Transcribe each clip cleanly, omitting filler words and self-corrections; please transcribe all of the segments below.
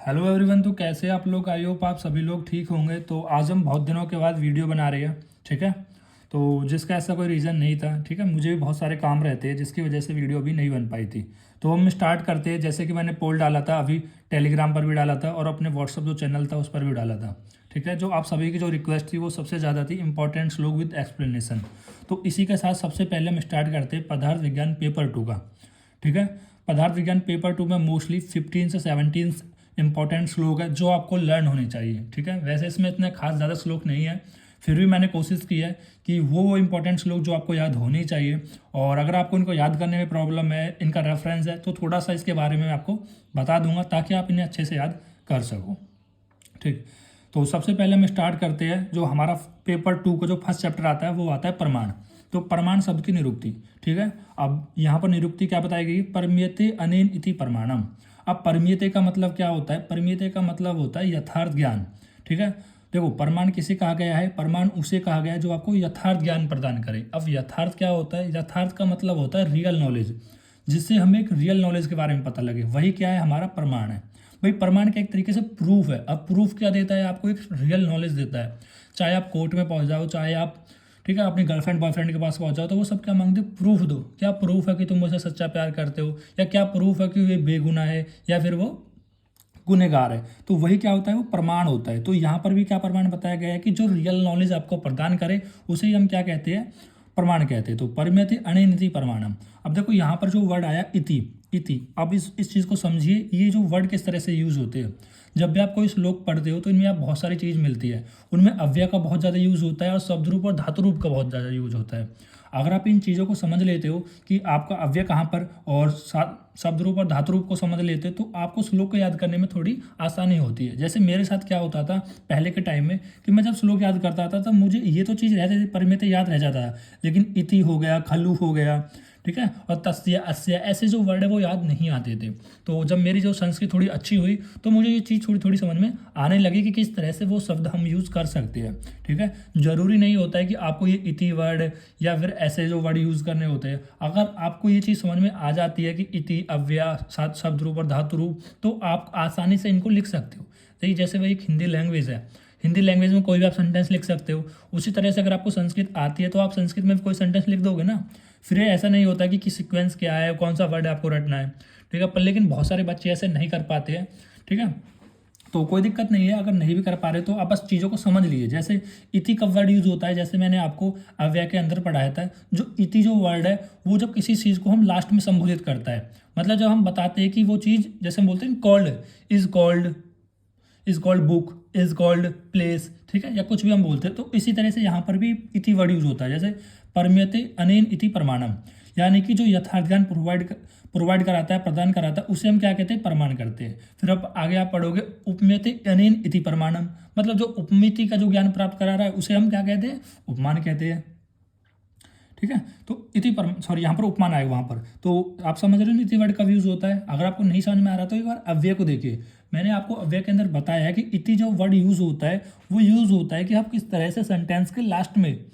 Hello everyone. तो कैसे आप लोग? आई होप आप सभी लोग ठीक होंगे। तो आज हम बहुत दिनों के बाद वीडियो बना रहे हैं, ठीक है। तो जिसका ऐसा कोई रीज़न नहीं था, ठीक है। मुझे भी बहुत सारे काम रहते हैं जिसकी वजह से वीडियो भी नहीं बन पाई थी। तो हम स्टार्ट करते हैं। जैसे कि मैंने पोल डाला था अभी, टेलीग्राम पर भी डाला था और अपने व्हाट्सअप जो चैनल था उस पर भी डाला था, ठीक है। जो आप सभी की जो रिक्वेस्ट थी वो सबसे ज़्यादा थी, इंपॉर्टेंट श्लोक विद एक्सप्लेनेशन। तो इसी के साथ सबसे पहले हम स्टार्ट करते हैं पदार्थ विज्ञान पेपर 2 का, ठीक है। पदार्थ विज्ञान पेपर 2 में मोस्टली 15 से 17 इंपॉर्टेंट श्लोक है जो आपको लर्न होने चाहिए, ठीक है। वैसे इसमें इतने खास ज़्यादा श्लोक नहीं है, फिर भी मैंने कोशिश की है कि वो इंपॉर्टेंट श्लोक जो आपको याद होने चाहिए, और अगर आपको इनको याद करने में प्रॉब्लम है, इनका रेफरेंस है, तो थोड़ा सा इसके बारे में मैं आपको बता दूंगा ताकि आप इन्हें अच्छे से याद कर सको, ठीक। तो सबसे पहले हम स्टार्ट करते हैं। जो हमारा पेपर 2 का जो फर्स्ट चैप्टर आता है वो आता है प्रमाण। तो प्रमाण शब्द की निरुक्ति, ठीक है। अब यहाँ पर निरुक्ति क्या बताई गई? परमीयते अनेन इति प्रमाणम। अब परमीयते का मतलब क्या होता है? परमीयते का मतलब होता है यथार्थ ज्ञान, ठीक है। देखो, प्रमाण किसे कहा गया है? प्रमाण उसे कहा गया है जो आपको यथार्थ ज्ञान प्रदान करे। अब यथार्थ क्या होता है? यथार्थ का मतलब होता है रियल नॉलेज, जिससे हमें एक रियल नॉलेज के बारे में पता लगे, वही क्या है? हमारा प्रमाण है। भाई, प्रमाण का एक तरीके से प्रूफ है। अब प्रूफ क्या देता है? आपको एक रियल नॉलेज देता है। चाहे आप कोर्ट में पहुंच जाओ, चाहे आप, ठीक है, अपनी गर्लफ्रेंड बॉयफ्रेंड के पास पहुंच जाओ, तो वो सब क्या मांगते? प्रूफ दो। क्या प्रूफ है कि तुम मुझसे सच्चा प्यार करते हो, या क्या प्रूफ है कि वे बेगुनाह है या फिर वो गुनहगार है। तो वही क्या होता है? वो प्रमाण होता है। तो यहाँ पर भी क्या प्रमाण बताया गया है कि जो रियल नॉलेज आपको प्रदान करे उसे ही हम क्या कहते हैं? प्रमाण कहते हैं। तो परिमिति अनिति प्रमाणम। अब देखो यहाँ पर जो वर्ड आया इति, इति, अब इस चीज़ को समझिए। ये जो वर्ड किस तरह से यूज होते हैं, जब भी आप कोई श्लोक पढ़ते हो तो इनमें आप बहुत सारी चीज़ मिलती है। उनमें अव्यय का बहुत ज़्यादा यूज होता है और शब्द रूप और धातु रूप का बहुत ज़्यादा यूज होता है। अगर आप इन चीज़ों को समझ लेते हो कि आपका अव्यय कहाँ पर और शब्द रूप और धातु रूप को समझ लेते हो, तो आपको श्लोक को याद करने में थोड़ी आसानी होती है। जैसे मेरे साथ क्या होता था पहले के टाइम में कि मैं जब श्लोक याद करता था तब मुझे ये तो चीज़ रहती थी, परिमित याद रह जाता था, लेकिन इति हो गया, खल्लू हो गया, ठीक है, और तस्य अस्य ऐसे जो वर्ड है वो याद नहीं आते थे। तो जब मेरी जो संस्कृत थोड़ी अच्छी हुई तो मुझे ये चीज़ थोड़ी थोड़ी समझ में आने लगी कि किस तरह से वो शब्द हम यूज़ कर सकते हैं, ठीक है। ज़रूरी नहीं होता है कि आपको ये इति वर्ड या फिर ऐसे जो वर्ड यूज़ करने होते हैं। अगर आपको ये चीज़ समझ में आ जाती है कि इति, अव्यय, सात शब्द रूप और धातु रूप, तो आप आसानी से इनको लिख सकते हो। देखिए, जैसे वही एक हिंदी लैंग्वेज है, हिंदी लैंग्वेज में कोई भी आप सेंटेंस लिख सकते हो। उसी तरह से अगर आपको संस्कृत आती है तो आप संस्कृत में भी कोई सेंटेंस लिख दोगे ना। फिर ये ऐसा नहीं होता कि सीक्वेंस क्या है, कौन सा वर्ड आपको रटना है, ठीक है। पर लेकिन बहुत सारे बच्चे ऐसे नहीं कर पाते हैं, ठीक है। तो कोई दिक्कत नहीं है, अगर नहीं भी कर पा रहे तो आप बस चीज़ों को समझ लीजिए। जैसे इति का वर्ड यूज होता है, जैसे मैंने आपको अव्यय के अंदर पढ़ाया था। जो इति जो वर्ड है वो जब किसी चीज़ को हम लास्ट में संबोधित करता है, मतलब जब हम बताते हैं कि वो चीज़, जैसे हम बोलते हैं called, is called book, is called place, ठीक है, या कुछ भी हम बोलते हैं, तो इसी तरह से यहाँ पर भी इति वर्ड यूज होता है। जैसे परम्यते अनेन इति प्रमाणम, यानी कि जो यथार्थ ज्ञान प्रोवाइड कराता है, प्रदान कराता है, उसे हम क्या कहते हैं? प्रमाण करते हैं। फिर अब आगे आप पढ़ोगे उपमेयते अनेन इति प्रमाणम, मतलब जो उपमिति का जो ज्ञान प्राप्त करा रहा है उसे हम क्या कहते हैं? उपमान कहते हैं, ठीक है। तो इति पर, सॉरी, यहाँ पर उपमान आएगा वहाँ पर। तो आप समझ रहे हो इति वर्ड कब यूज होता है। अगर आपको नहीं समझ में आ रहा तो एक बार अव्यय को देखिए। मैंने आपको अव्यय के अंदर बताया है कि इति जो वर्ड यूज होता है वो यूज होता है कि आप किस तरह से सेंटेंस के लास्ट में,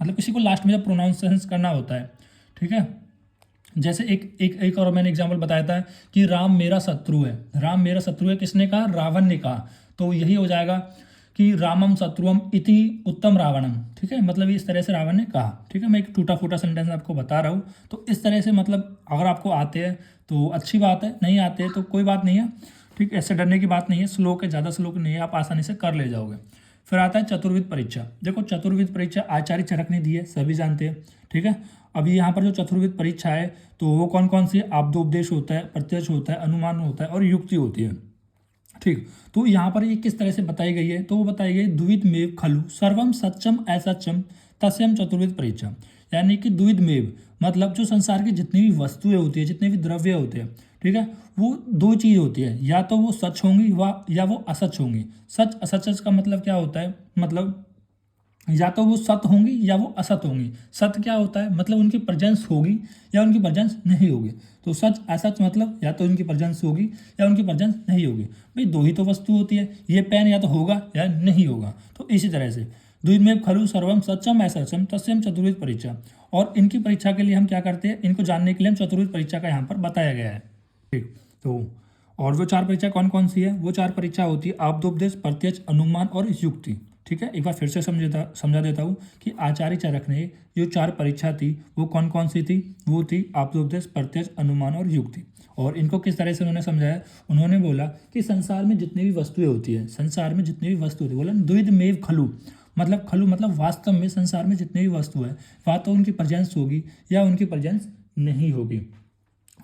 मतलब किसी को लास्ट में जब प्रोनाउंसिएशन करना होता है, ठीक है। जैसे एक और मैंने एग्जाम्पल बताया था कि राम मेरा शत्रु है। राम मेरा शत्रु है किसने कहा? रावण ने कहा। तो यही हो जाएगा कि रामम शत्रुम इति उत्तम रावणम, ठीक है, मतलब इस तरह से रावण ने कहा, ठीक है। मैं एक टूटा फूटा सेंटेंस आपको बता रहा हूँ। तो इस तरह से, मतलब अगर आपको आते हैं तो अच्छी बात है, नहीं आते हैं तो कोई बात नहीं है, ठीक। ऐसे डरने की बात नहीं है। श्लोक है, ज़्यादा श्लोक नहीं है, आप आसानी से कर ले जाओगे। फिर आता है चतुर्विध परीक्षा। देखो, चतुर्विध परीक्षा आचार्य चरक ने दी है, सभी जानते हैं, ठीक है। अभी यहाँ पर जो चतुर्विध परीक्षा है तो वो कौन कौन सी है? आब्दोपदेश होता है, प्रत्यक्ष होता है, अनुमान होता है और युक्ति होती है, ठीक। तो यहाँ पर ये किस तरह से बताई गई है? तो वो बताई गई द्विविध मेव खलु सर्वम सच्चम असत्यम तस्यम चतुर्विध परीक्षा, यानी कि द्विविध मेव, मतलब जो संसार की जितनी भी वस्तुएं होती है, जितने भी द्रव्य होते हैं, ठीक है, वो दो चीज़ होती है, या तो वो सच होंगी या वो असच होंगी। सच असच का मतलब क्या होता है? मतलब या तो वो सत होंगी या वो असत होंगी। सत्य क्या होता है? मतलब उनकी प्रेजेंस होगी या उनकी प्रेजेंस नहीं होगी। तो सच असच मतलब या तो उनकी प्रेजेंस होगी या उनकी प्रेजेंस नहीं होगी। भाई, दो ही तो वस्तु होती है, ये पेन या तो होगा या नहीं होगा। तो इसी तरह से द्विमेव खलु सर्वम सच्चम असत्यम तस्यम चतुर्विध परीक्षा। और इनकी परीक्षा के लिए हम क्या करते हैं? इनको जानने के लिए हम चतुर्विध परीक्षा का यहाँ पर बताया गया है, ठीक। तो और वो चार परीक्षा कौन कौन सी है? वो चार परीक्षा होती है आप्तोपदेश, प्रत्यक्ष, अनुमान और युक्ति। ठीक है, एक बार फिर से समझा देता हूँ कि आचार्य चरक ने जो चार परीक्षा थी वो कौन कौन सी थी? वो थी आप्तोपदेश, प्रत्यक्ष, अनुमान और युक्ति। और इनको किस तरह से उन्होंने समझाया? उन्होंने बोला कि संसार में जितनी भी वस्तुएं होती है, संसार में जितनी भी वस्तु होती है, बोला द्विधमेव खलु, मतलब खलु मतलब वास्तव में संसार में जितनी भी वस्तु है वह तो उनकी प्रेजेंस होगी या उनकी प्रेजेंस नहीं होगी।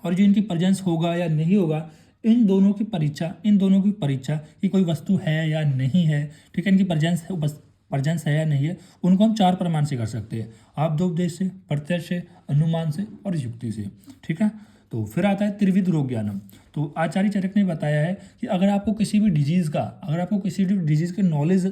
और जो इनकी प्रेजेंस होगा या नहीं होगा, इन दोनों की परीक्षा कि कोई वस्तु है या नहीं है, ठीक है, इनकी प्रेजेंस है या नहीं है, उनको हम चार प्रमाण से कर सकते हैं, आप्तोपदेश से, प्रत्यक्ष से, अनुमान से और युक्ति से। ठीक है, तो फिर आता है त्रिविध रोग ज्ञानम। तो आचार्य चरक ने बताया है कि अगर आपको किसी भी डिजीज़ की नॉलेज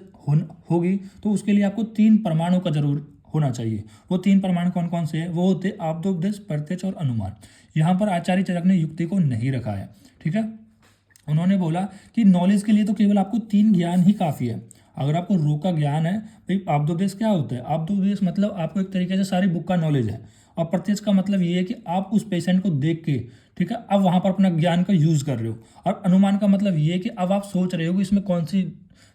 होगी तो उसके लिए आपको तीन प्रमाणों का जरूर होना चाहिए। वो तीन प्रमाण कौन कौन से हैं? वो होते आप्तोपदेश, प्रत्यक्ष और अनुमान। यहाँ पर आचार्य चरक ने युक्ति को नहीं रखा है। ठीक है, उन्होंने बोला कि नॉलेज के लिए तो केवल आपको तीन ज्ञान ही काफ़ी है। अगर आपको रोग का ज्ञान है, भाई आप्तोपदेश क्या होता है? आप्तोपदेश मतलब आपको एक तरीके से सारी बुक का नॉलेज है। और प्रत्यक्ष का मतलब ये है कि आप उस पेशेंट को देख के, ठीक है, अब वहाँ पर अपना ज्ञान का यूज़ कर रहे हो। और अनुमान का मतलब ये है कि अब आप सोच रहे हो कि इसमें कौन सी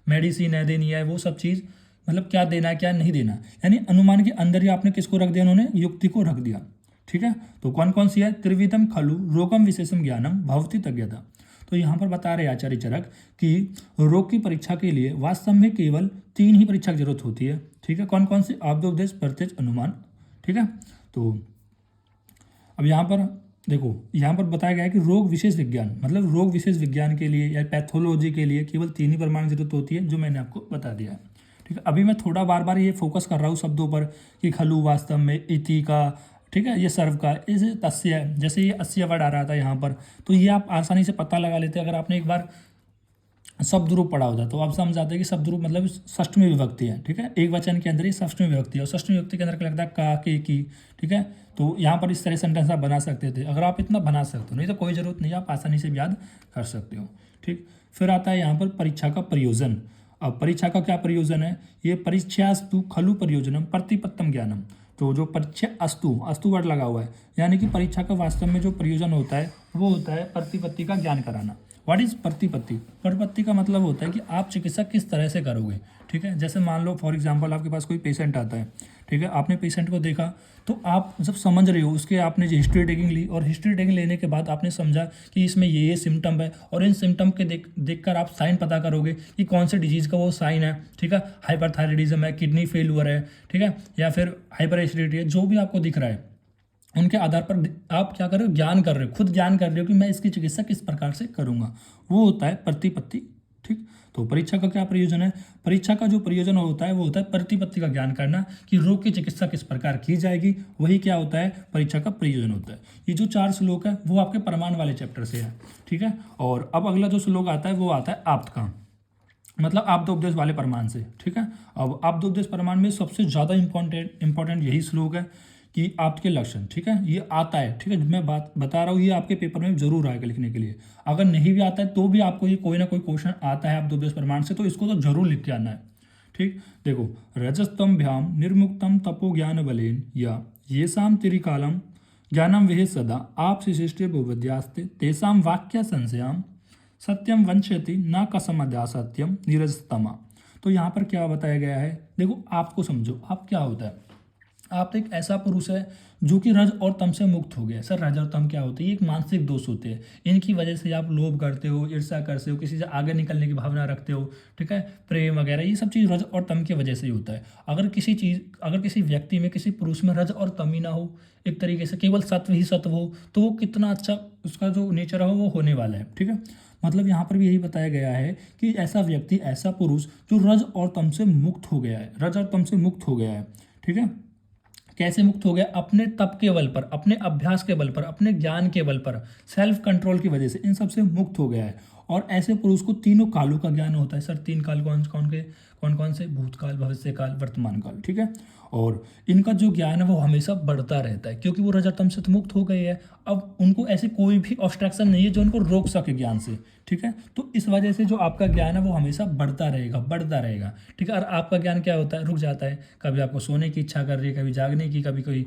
मेडिसिन है देनी है, वो सब चीज़, मतलब क्या देना है क्या नहीं देना। यानी अनुमान के अंदर ही आपने किसको रख दिया? उन्होंने युक्ति को रख दिया। ठीक है, तो कौन कौन सी है? त्रिविधम खलु रोगम विशेषम ज्ञानम भवति तज्ञता। तो यहाँ पर बता रहे आचार्य चरक कि रोग की परीक्षा के लिए वास्तव में केवल तीन ही परीक्षा की जरूरत होती है। ठीक है, कौन कौन सी? आप्तोपदेश, प्रत्यक्ष, अनुमान। ठीक है, तो अब यहाँ पर देखो, यहाँ पर बताया गया है कि रोग विशेष विज्ञान के लिए या पैथोलॉजी के लिए केवल तीन ही प्रमाण की जरूरत होती है, जो मैंने आपको बता दिया है। ठीक है, अभी मैं थोड़ा बार बार ये फोकस कर रहा हूँ शब्दों पर कि खलु वास्तव में, इति का, ठीक है, ये सर्व का, इस तस्य, जैसे ये अस्य वर्ड आ रहा था यहाँ पर, तो ये आप आसानी से पता लगा लेते हैं अगर आपने एक बार शब्द रूप पढ़ा होता तो आप समझ जाते हैं कि शब्द रूप मतलब षष्ठमी विभक्ति है। ठीक है, एक वचन के अंदर ही षष्ठमी विभक्ति है और षष्ठमी विभक्ति के अंदर क्या लगता है? का, के, की। ठीक है, तो यहाँ पर इस तरह सेंटेंस आप बना सकते थे अगर आप इतना बना सकते हो, नहीं तो कोई ज़रूरत नहीं, आप आसानी से याद कर सकते हो। ठीक, फिर आता है यहाँ पर परीक्षा का प्रयोजन। अब परीक्षा का क्या प्रयोजन है? ये परीक्षास्तु खलु प्रयोजनम प्रतिपत्तम ज्ञानम। तो जो परीक्षा अस्तु वर्ड लगा हुआ है, यानी कि परीक्षा का वास्तव में जो प्रयोजन होता है वो होता है प्रतिपत्ति का ज्ञान कराना। व्हाट इज प्रतिपत्ति? प्रतिपत्ति का मतलब होता है कि आप चिकित्सा किस तरह से करोगे। ठीक है, जैसे मान लो फॉर एग्जांपल आपके पास कोई पेशेंट आता है, ठीक है, आपने पेशेंट को देखा तो आप जब समझ रहे हो उसके, आपने जो हिस्ट्री टेकिंग ली और हिस्ट्री टेकिंग लेने के बाद आपने समझा कि इसमें ये सिम्टम है और इन सिम्टम के देखकर आप साइन पता करोगे कि कौन से डिजीज़ का वो साइन है। ठीक है, हाइपरथायराइडिज्म है, किडनी फेलियर है, ठीक है, या फिर हाइपर एसिडिटी है, जो भी आपको दिख रहा है उनके आधार पर आप क्या कर रहे हो? ज्ञान कर रहे हो, खुद ज्ञान कर रहे हो कि मैं इसकी चिकित्सा किस प्रकार से करूंगा। वो होता है प्रतिपत्ति। ठीक, तो परीक्षा का क्या प्रयोजन है? परीक्षा का जो प्रयोजन होता है वो होता है प्रतिपत्ति का ज्ञान करना कि रोग की चिकित्सा किस प्रकार की जाएगी, वही क्या होता है? परीक्षा का प्रयोजन होता है। ये जो चार श्लोक है वो आपके प्रमाण वाले चैप्टर से है। ठीक है, और अब अगला जो श्लोक आता है वो आता है आप्त का, मतलब आप्तोपदेश वाले प्रमाण से। ठीक है, अब आप्तोपदेश प्रमाण में सबसे ज़्यादा इंपॉर्टेंट यही श्लोक है कि आपके के लक्षण। ठीक है, ये आता है। ठीक है, मैं बात बता रहा हूँ, ये आपके पेपर में जरूर आएगा लिखने के लिए। अगर नहीं भी आता है तो भी आपको ये कोई ना कोई क्वेश्चन आता है आप्तोपदेश प्रमाण से, तो इसको तो जरूर लिख के आना है। ठीक, देखो, रजस्तम भ्याम निर्मुक्तम तपो ज्ञान बलेन या ये शाम तिरिकालम ज्ञानम विहे सदा आप शिष्टे भूवद्यास्ते तेसाम वाक्य संशयाम सत्यम वंशयति न कसमद्या सत्यम निरस्तमा। तो यहाँ पर क्या बताया गया है? देखो, आपको समझो, आप क्या होता है? आप एक ऐसा पुरुष है जो कि रज और तम से मुक्त हो गया। सर, रज और तम क्या होते हैं? ये एक मानसिक दोष होते हैं, इनकी वजह से आप लोभ करते हो, ईर्ष्या करते हो, किसी से आगे निकलने की भावना रखते हो। ठीक है, प्रेम वगैरह, ये सब चीज़ रज और तम की वजह से ही होता है। अगर किसी व्यक्ति में, किसी पुरुष में रज और तम ही ना हो, एक तरीके से केवल सत्व ही सत्व हो, तो वो कितना अच्छा उसका जो नेचर हो वो होने वाला है। ठीक है, मतलब यहाँ पर भी यही बताया गया है कि ऐसा व्यक्ति, ऐसा पुरुष जो रज और तम से मुक्त हो गया है, रज और तम से मुक्त हो गया है। ठीक है, कैसे मुक्त हो गया? अपने तप के बल पर, अपने अभ्यास के बल पर, अपने ज्ञान के बल पर, सेल्फ कंट्रोल की वजह से इन सब से मुक्त हो गया है। और ऐसे पुरुष को तीनों कालों का ज्ञान होता है। सर, तीन काल कौन कौन से? भूतकाल, भविष्य काल, वर्तमान काल। ठीक है, और इनका जो ज्ञान है वो हमेशा बढ़ता रहता है, क्योंकि वो रजतम से तो मुक्त हो गए हैं। अब उनको ऐसे कोई भी ऑब्स्ट्रक्शन नहीं है जो उनको रोक सके ज्ञान से। ठीक है, तो इस वजह से जो आपका ज्ञान है वो हमेशा बढ़ता रहेगा। ठीक है, और आपका ज्ञान क्या होता है? रुक जाता है। कभी आपको सोने की इच्छा कर रही है, कभी जागने की, कभी कोई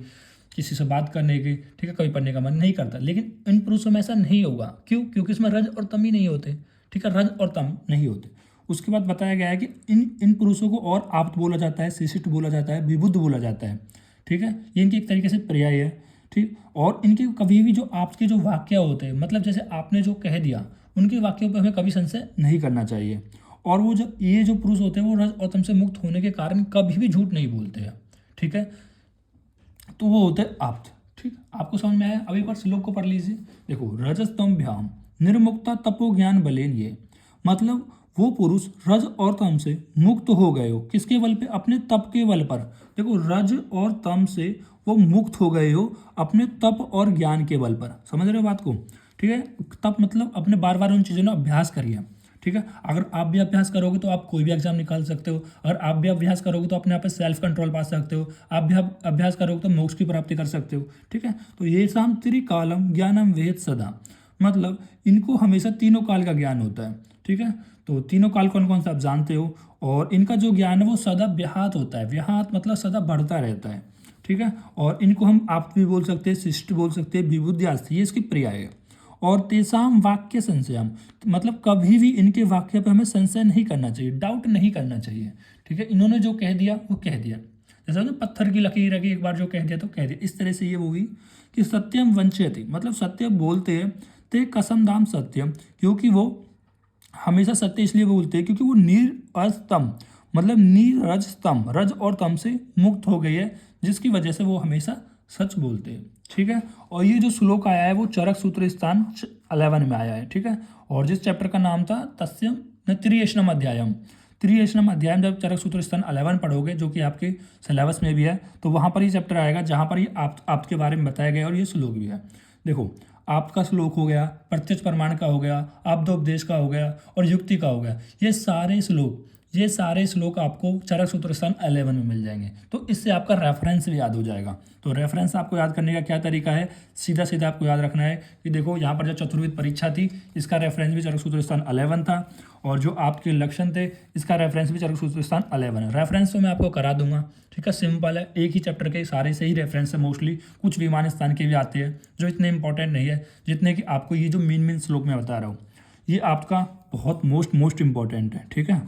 किसी से बात करने की, ठीक है, कभी पढ़ने का मन नहीं करता। लेकिन इन पुरुषों में ऐसा नहीं होगा। क्यों? क्योंकि इसमें रज और तम ही नहीं होते, ठीक है, रज और तम नहीं होते। उसके बाद बताया गया है कि इन पुरुषों को और आप्त बोला जाता है, शिशिष्ट बोला जाता है, विबुद्ध बोला जाता है, ठीक है। ये इनकी एक तरीके से पर्याय है, ठीक। और इनके कभी भी जो आपके जो वाक्य होते हैं, मतलब जैसे आपने जो कह दिया, उनके वाक्यों पर हमें कभी संशय नहीं करना चाहिए। और वो जो ये जो पुरुष होते हैं वो रज और तम से मुक्त होने के कारण कभी भी झूठ नहीं बोलते हैं, ठीक है। तो वो होते हैं आप्त, ठीक। आपको समझ में आया? अब एक बार श्लोक को पढ़ लीजिए। देखो, रजस्तम भ्याम निर्मुक्ता तपो ज्ञान बलेन, ये मतलब वो पुरुष रज और तम से मुक्त हो गए हो। किसके बल पे? अपने तप के बल पर। देखो, रज और तम से वो मुक्त हो गए हो अपने तप और ज्ञान के बल पर। समझ रहे हो बात को? ठीक है। तप मतलब अपने बार बार उन चीज़ों में अभ्यास करिए, ठीक है। अगर आप भी अभ्यास करोगे तो आप कोई भी एग्जाम निकाल सकते हो। अगर आप भी अभ्यास करोगे तो अपने आप पे सेल्फ कंट्रोल पा सकते हो। आप भी अभ्यास करोगे तो मोक्ष की प्राप्ति कर सकते हो, ठीक है। तो ये शाम त्रिकालम ज्ञानम वेद सदा, मतलब इनको हमेशा तीनों काल का ज्ञान होता है, ठीक है। तो तीनों काल कौन कौन सा आप जानते हो। और इनका जो ज्ञान है वो सदा व्याहत होता है। व्याहत मतलब सदा बढ़ता रहता है, ठीक है। और इनको हम आप भी बोल सकते हैं, शिष्ट बोल सकते हैं, विबुद्ध्यास्ति, ये इसकी पर्याय है। और तेसाम वाक्य संशयम, मतलब कभी भी इनके वाक्य पे हमें संशय नहीं करना चाहिए, डाउट नहीं करना चाहिए, ठीक है। इन्होंने जो कह दिया वो कह दिया, जैसा ना पत्थर की लकीर है कि एक बार जो कह दिया तो कह दिया। इस तरह से ये वो हुई कि सत्यम वंचयति, मतलब सत्य बोलते हैं, ते कसम दाम सत्यम, क्योंकि वो हमेशा सत्य इसलिए बोलते हैं क्योंकि वो नीरजतम, मतलब नीरजतम, रज और तम से मुक्त हो गई है, जिसकी वजह से वो हमेशा सच बोलते हैं, ठीक है। और ये जो श्लोक आया है वो चरक सूत्र स्थान 11 में आया है, ठीक है। और जिस चैप्टर का नाम था तस्यम न त्रियेशनम अध्यायम, त्रियेशनम अध्यायम जब चरक सूत्र स्थान 11 पढ़ोगे, जो कि आपके सिलेबस में भी है, तो वहाँ पर ये चैप्टर आएगा जहाँ पर ये आप के बारे में बताया गया और ये श्लोक भी है। देखो, आपका श्लोक हो गया, प्रत्यक्ष प्रमाण का हो गया, आप्तोपदेश का हो गया और युक्ति का हो गया। ये सारे श्लोक आपको चरक सूत्र स्थान 11 में मिल जाएंगे। तो इससे आपका रेफरेंस भी याद हो जाएगा। तो रेफरेंस आपको याद करने का क्या तरीका है? सीधा सीधा आपको याद रखना है कि देखो, यहाँ पर जो चतुर्विद परीक्षा थी, इसका रेफरेंस भी चरक सूत्र स्थान 11 था। और जो आपके लक्षण थे, इसका रेफरेंस भी चरक सूत्र स्थान 11 है। रेफरेंस तो मैं आपको करा दूंगा, ठीक है, सिंपल है। एक ही चैप्टर के सारे से ही रेफरेंस है मोस्टली। कुछ विमान स्थान के भी आते हैं जो इतने इंपॉर्टेंट नहीं है जितने कि आपको ये जो मेन श्लोक में बता रहा हूँ, ये आपका बहुत मोस्ट इंपॉर्टेंट है, ठीक है।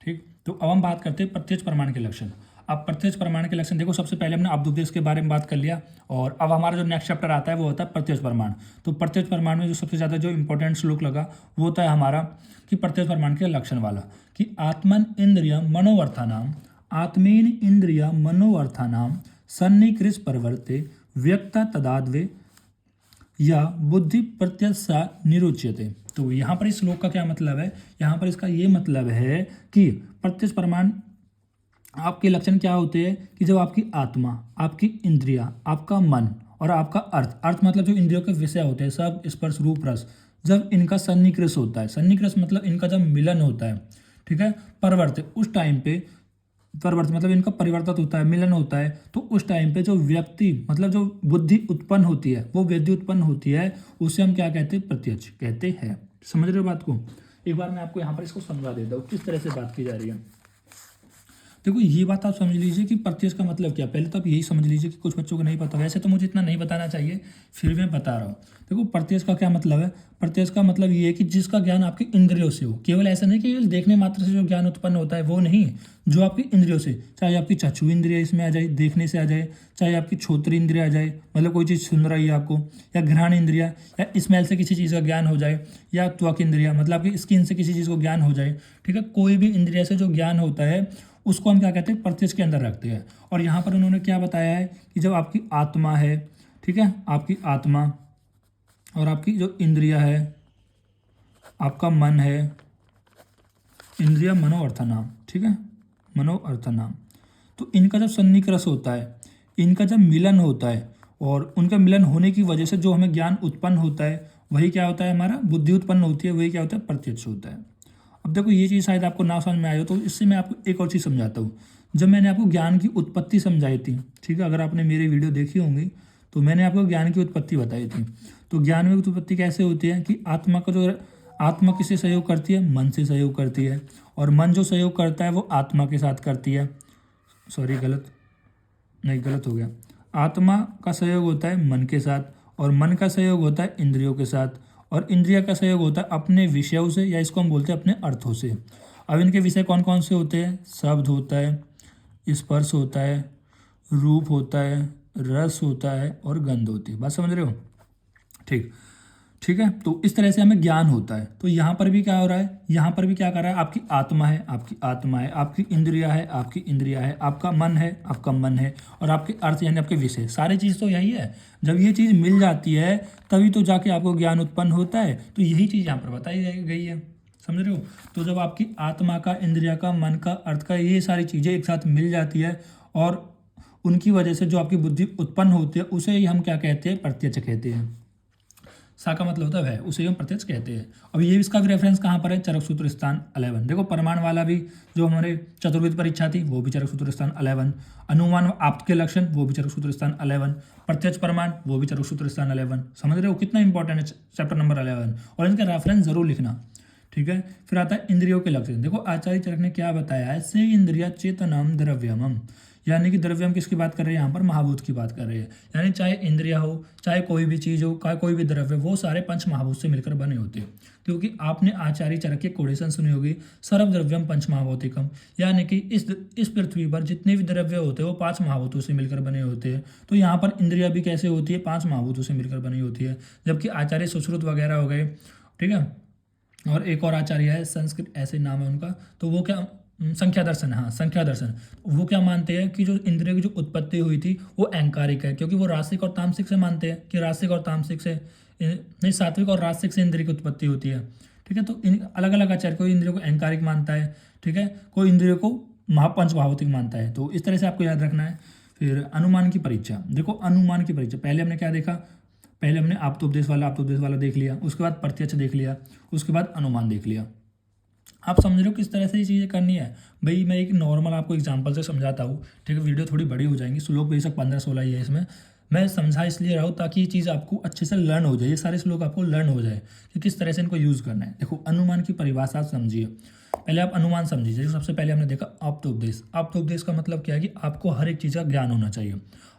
ठीक, तो अब हम बात करते हैं प्रत्यक्ष प्रमाण के लक्षण। अब प्रत्यक्ष प्रमाण के लक्षण देखो, सबसे पहले हमने आप्तोपदेश के बारे में बात कर लिया, और अब हमारा जो नेक्स्ट चैप्टर आता है वो होता है प्रत्यक्ष प्रमाण। तो प्रत्यक्ष प्रमाण में जो सबसे ज़्यादा जो इंपॉर्टेंट श्लोक लगा वो होता है हमारा कि प्रत्यक्ष प्रमाण के लक्षण वाला, कि आत्मन इंद्रिय मनोअर्थानाम, आत्मेन इंद्रिय मनोअर्थानाम सन्निकृष परवर्ते व्यक्ता तदाद्वे या बुद्धि प्रत्यक्षा निरुच्यते। तो यहाँ पर इस श्लोक का क्या मतलब है? यहाँ पर इसका ये मतलब है कि प्रत्यक्ष प्रमाण आपके लक्षण क्या होते हैं कि जब आपकी आत्मा, आपकी इंद्रिया, आपका मन और आपका अर्थ मतलब जो इंद्रियों के विषय होते हैं, सब स्पर्श रूप रस, जब इनका सन्निकृष होता है, सन्निकृष मतलब इनका जब मिलन होता है, ठीक है, परवर्त, उस टाइम पे परवर्त मतलब इनका परिवर्तित होता है, मिलन होता है, तो उस टाइम पे जो व्यक्ति मतलब जो बुद्धि उत्पन्न होती है, वो वेद्य उत्पन्न होती है, उसे हम क्या कहते हैं? प्रत्यक्ष कहते हैं। समझ रहे हो बात को? एक बार मैं आपको यहाँ पर इसको समझा देता हूँ किस तरह से बात की जा रही है। देखो, ये बात आप समझ लीजिए कि प्रत्यक्ष का मतलब क्या। पहले तो आप यही समझ लीजिए कि कुछ बच्चों को नहीं पता, वैसे तो मुझे इतना नहीं बताना चाहिए, फिर भी मैं बता रहा हूँ। देखो, प्रत्यक्ष का क्या मतलब है? प्रत्यक्ष का मतलब ये है कि जिसका ज्ञान आपकी इंद्रियों से हो। केवल ऐसा नहीं कि केवल देखने मात्र से जो ज्ञान उत्पन्न होता है वो नहीं, जो आपकी इंद्रियों से, चाहे आपकी चक्षु इंद्रिय इसमें आ जाए, देखने से आ जाए, चाहे आपकी श्रोत्र इंद्रिय आ जाए, मतलब कोई चीज़ सुन रही है आपको, या घ्राण इंद्रिया, या स्मेल से किसी चीज़ का ज्ञान हो जाए, या त्वक इंद्रिया मतलब आपकी स्किन से किसी चीज़ को ज्ञान हो जाए, ठीक है। कोई भी इंद्रिय से जो ज्ञान होता है उसको हम क्या कहते हैं? प्रत्यक्ष के अंदर रखते हैं। और यहाँ पर उन्होंने क्या बताया है कि जब आपकी आत्मा है, ठीक है, आपकी आत्मा और आपकी जो इंद्रिया है, आपका मन है, इंद्रिया मनो अर्थनाम, ठीक है, मनो अर्थनाम, तो इनका जब सन्निक्रस होता है, इनका जब मिलन होता है, और उनका मिलन होने की वजह से जो हमें ज्ञान उत्पन्न होता है, वही क्या होता है? हमारा बुद्धि उत्पन्न होती है, वही क्या होता है? प्रत्यक्ष होता है। अब देखो, ये चीज़ शायद आपको ना समझ में आए हो, तो इससे मैं आपको एक और चीज़ समझाता हूँ। जब मैंने आपको ज्ञान की उत्पत्ति समझाई थी, ठीक है, अगर आपने मेरी वीडियो देखी होंगी तो मैंने आपको ज्ञान की उत्पत्ति बताई थी। तो ज्ञान में उत्पत्ति कैसे होती है कि आत्मा किससे सहयोग करती है? मन से सहयोग करती है, और मन जो सहयोग करता है वो आत्मा के साथ करती है। सॉरी, गलत हो गया। आत्मा का सहयोग होता है मन के साथ, और मन का सहयोग होता है इंद्रियों के साथ, और इंद्रिया का सहयोग होता है अपने विषयों से, या इसको हम बोलते हैं अपने अर्थों से। अब इनके विषय कौन कौन से होते हैं? शब्द होता है, स्पर्श होता है, रूप होता है, रस होता है और गंध होती है। बात समझ रहे हो? ठीक ठीक है। तो इस तरह से हमें ज्ञान होता है। तो यहाँ पर भी क्या हो रहा है? यहाँ पर भी क्या कर रहा है? आपकी आत्मा है, आपकी आत्मा है, आपकी इंद्रिया है, आपकी इंद्रिया है, आपका मन है, आपका मन है, और आपके अर्थ यानी आपके विषय, सारी चीज़ तो यही है। जब ये चीज़ मिल जाती है तभी तो जाके आपको ज्ञान उत्पन्न होता है। तो यही चीज़ यहाँ पर बताई गई है, समझ रहे हो? तो जब आपकी आत्मा का, इंद्रिया का, मन का, अर्थ का, ये सारी चीज़ें एक साथ मिल जाती है और उनकी वजह से जो आपकी बुद्धि उत्पन्न होती है उसे ही हम क्या कहते हैं? प्रत्यक्ष कहते हैं। सा का मतलब होता है वह, उसे हम प्रत्यक्ष कहते हैं। अब ये इसका भी रेफरेंस कहाँ पर है? चरक सूत्र स्थान 11। देखो प्रमाण वाला भी जो हमारे चतुर्विद परीक्षा थी वो भी चरक सूत्र स्थान 11, अनुमान आपके लक्षण वो भी चरक सूत्र स्थान 11, प्रत्यक्ष प्रमाण वो भी चरक सूत्र स्थान 11। समझ रहे हो कितना इंपॉर्टेंट है चैप्टर नंबर 11, और इनका रेफरेंस जरूर लिखना। ठीक है। फिर आता है इंद्रियों के लक्षण। देखो आचार्य चरक ने क्या बताया है? से इंद्रिया चेतनम द्रव्यमम, यानी कि द्रव्यम किसकी बात कर रहे हैं? यहाँ पर महाभूत की बात कर रहे हैं। यानी चाहे इंद्रिया हो, चाहे कोई भी चीज़ हो, कोई भी द्रव्य, वो सारे पंच महाभूत से मिलकर बने होते हैं। क्योंकि आपने आचार्य चरक के कोटेशन सुनी होगी, सर्व द्रव्यम पंच महाभौतिकम, यानी कि इस पृथ्वी पर जितने भी द्रव्य होते हैं वो 5 महाभूतों से मिलकर बने होते हैं। तो यहाँ पर इंद्रिया भी कैसे होती है? 5 महाभूतों से मिलकर बनी होती है। जबकि आचार्य सुश्रुत वगैरह हो गए, ठीक है, और एक और आचार्य है, संस्कृत ऐसे नाम है उनका, तो वो क्या, संख्या दर्शन, हाँ संख्या दर्शन, वो क्या मानते हैं कि जो इंद्रिय की जो उत्पत्ति हुई थी वो अहंकारिक है, क्योंकि वो रासिक और तामसिक से मानते हैं कि रासिक और तामसिक से नहीं, सात्विक और रासिक से इंद्रिय की उत्पत्ति होती है। ठीक है। तो इन अलग अलग आचार्य, कोई इंद्रियों को अहंकारिक मानता है, ठीक है, कोई इंद्रियों को महापंच भावतिक मानता है। तो इस तरह से आपको याद रखना है। फिर अनुमान की परीक्षा। देखो अनुमान की परीक्षा, पहले हमने क्या देखा? पहले हमने आप्तोपदेश वाला देख लिया, उसके बाद प्रत्यक्ष देख लिया, उसके बाद अनुमान देख लिया। आप समझ रहे हो किस तरह से ये चीज़ें करनी है? भाई मैं एक नॉर्मल आपको एग्जांपल से समझाता हूँ, ठीक है, वीडियो थोड़ी बड़ी हो जाएंगी, श्लोक बेशक 15-16 ही है इसमें, मैं समझा इसलिए रहा हूँ ताकि ये चीज़ आपको अच्छे से लर्न हो जाए, ये सारे श्लोक आपको लर्न हो जाए कि किस तरह से इनको यूज़ करना है। देखो अनुमान की परिभाषा समझिए। पहले आप अनुमान समझिए। जैसे सबसे पहले हमने देखा आप्तोपदेश। आप्तोपदेश का मतलब क्या है कि आपको हर एक चीज़ का ज्ञान होना चाहिए।